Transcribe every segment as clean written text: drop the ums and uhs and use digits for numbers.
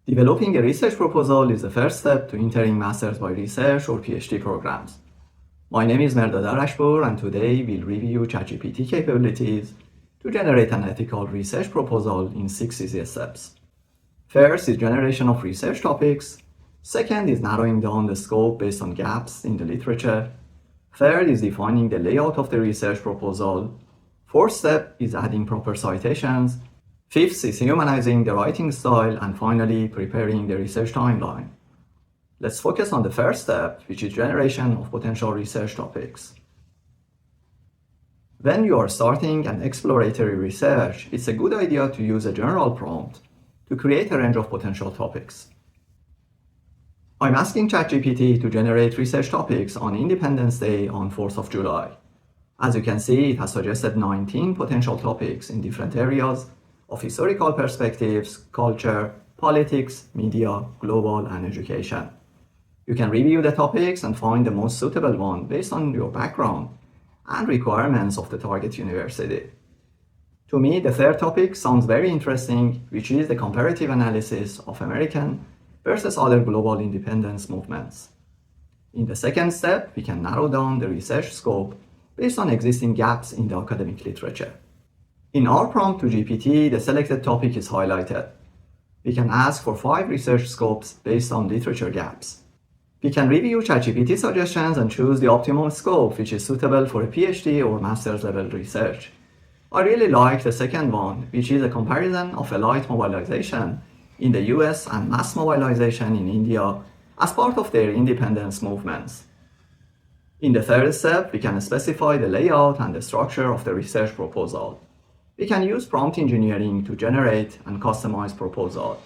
Developing a research proposal is the first step to entering Masters by Research or PhD programs. My name is Mehrdad Arashpour, and today we'll review ChatGPT capabilities to generate an ethical research proposal in 6 easy steps. First is generation of research topics. Second is narrowing down the scope based on gaps in the literature. Third is defining the layout of the research proposal. Fourth step is adding proper citations. Fifth is humanizing the writing style, and finally, preparing the research timeline. Let's focus on the first step, which is generation of potential research topics. When you are starting an exploratory research, it's a good idea to use a general prompt to create a range of potential topics. I'm asking ChatGPT to generate research topics on Independence Day on 4th of July. As you can see, it has suggested 19 potential topics in different areas of historical perspectives, culture, politics, media, global, and education. You can review the topics and find the most suitable one based on your background and requirements of the target university. To me, the third topic sounds very interesting, which is the comparative analysis of American versus other global independence movements. In the second step, we can narrow down the research scope based on existing gaps in the academic literature. In our prompt to GPT, the selected topic is highlighted. We can ask for 5 research scopes based on literature gaps. We can review ChatGPT suggestions and choose the optimal scope which is suitable for a PhD or master's level research. I really like the second one, which is a comparison of elite mobilization in the US and mass mobilization in India as part of their independence movements. In the third step, we can specify the layout and the structure of the research proposal. We can use prompt engineering to generate and customize proposal.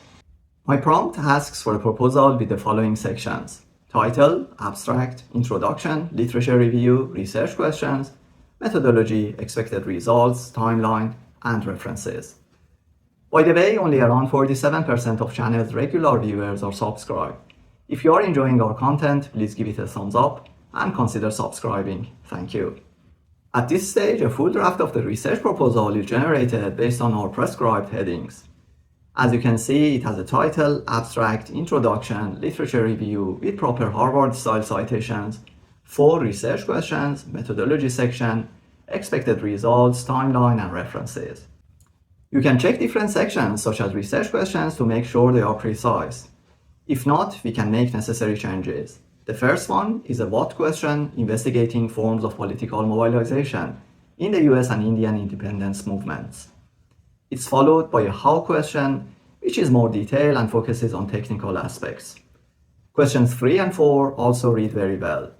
My prompt asks for a proposal with the following sections: title, abstract, introduction, literature review, research questions, methodology, expected results, timeline, and references. By the way, only around 47% of channel's regular viewers are subscribed. If you are enjoying our content, please give it a thumbs up and consider subscribing. Thank you. At this stage, a full draft of the research proposal is generated based on our prescribed headings. As you can see, it has a title, abstract, introduction, literature review with proper Harvard-style citations, 4 research questions, methodology section, expected results, timeline, and references. You can check different sections such as research questions to make sure they are precise. If not, we can make necessary changes. The first one is a what question investigating forms of political mobilization in the US and Indian independence movements. It's followed by a how question, which is more detailed and focuses on technical aspects. Questions 3 and 4 also read very well.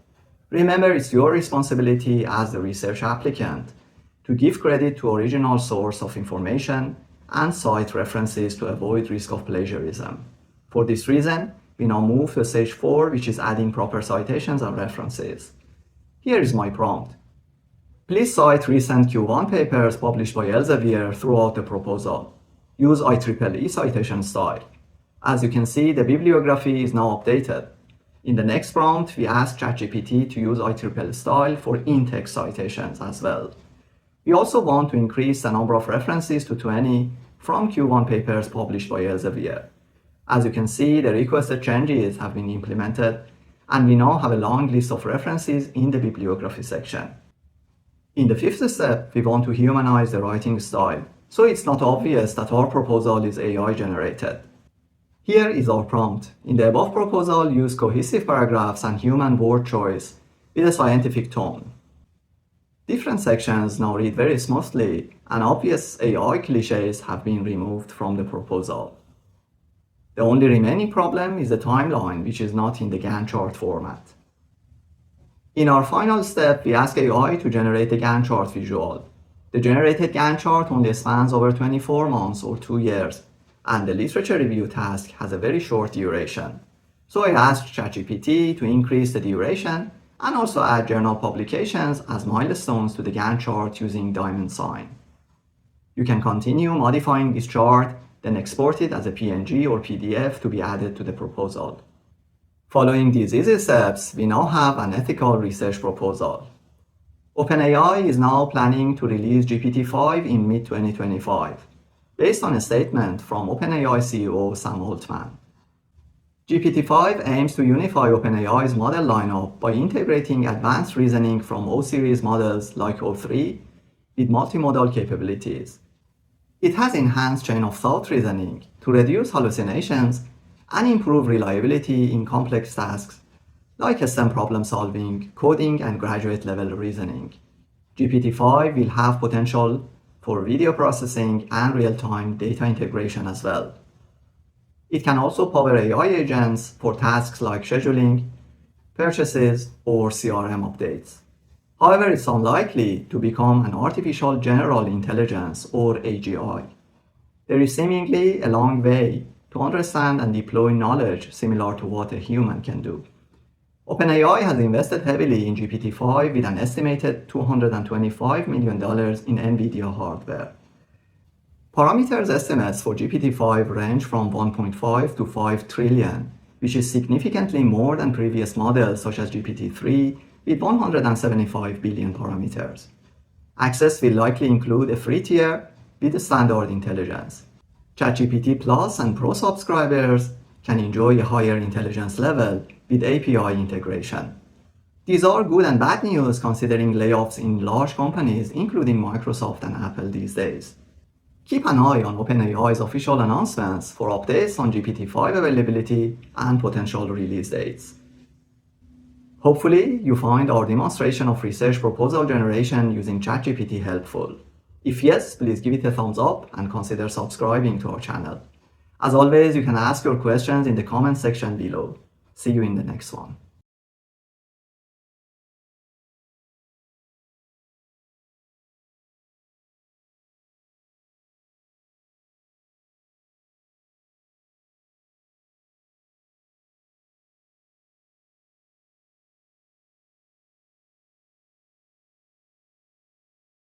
Remember, it's your responsibility as the research applicant to give credit to original source of information and cite references to avoid risk of plagiarism. For this reason, we now move to stage 4, which is adding proper citations and references. Here is my prompt. Please cite recent Q1 papers published by Elsevier throughout the proposal. Use IEEE citation style. As you can see, the bibliography is now updated. In the next prompt, we ask ChatGPT to use IEEE style for in-text citations as well. We also want to increase the number of references to 20 from Q1 papers published by Elsevier. As you can see, the requested changes have been implemented, and we now have a long list of references in the bibliography section. In the 5th step, we want to humanize the writing style, so it's not obvious that our proposal is AI generated. Here is our prompt. In the above proposal, use cohesive paragraphs and human word choice with a scientific tone. Different sections now read very smoothly, and obvious AI cliches have been removed from the proposal. The only remaining problem is the timeline, which is not in the Gantt chart format. In our final step, we ask AI to generate a Gantt chart visual. The generated Gantt chart only spans over 24 months or 2 years, and the literature review task has a very short duration. So I asked ChatGPT to increase the duration and also add journal publications as milestones to the Gantt chart using diamond sign. You can continue modifying this chart, then export it as a PNG or PDF to be added to the proposal. Following these easy steps, we now have an ethical research proposal. OpenAI is now planning to release GPT-5 in mid-2025, based on a statement from OpenAI CEO Sam Altman. GPT-5 aims to unify OpenAI's model lineup by integrating advanced reasoning from O-series models like O3 with multimodal capabilities. It has enhanced chain-of-thought reasoning to reduce hallucinations and improve reliability in complex tasks like STEM problem solving, coding, and graduate-level reasoning. GPT-5 will have potential for video processing and real-time data integration as well. It can also power AI agents for tasks like scheduling, purchases, or CRM updates. However, it's unlikely to become an artificial general intelligence or AGI. There is seemingly a long way to understand and deploy knowledge similar to what a human can do. OpenAI has invested heavily in GPT-5 with an estimated $225 million in NVIDIA hardware. Parameters estimates for GPT-5 range from 1.5 to 5 trillion, which is significantly more than previous models such as GPT-3 with 175 billion parameters. Access will likely include a free tier with standard intelligence. ChatGPT Plus and Pro subscribers can enjoy a higher intelligence level with API integration. These are good and bad news considering layoffs in large companies, including Microsoft and Apple these days. Keep an eye on OpenAI's official announcements for updates on GPT-5 availability and potential release dates. Hopefully, you find our demonstration of research proposal generation using ChatGPT helpful. If yes, please give it a thumbs up and consider subscribing to our channel. As always, you can ask your questions in the comment section below. See you in the next one.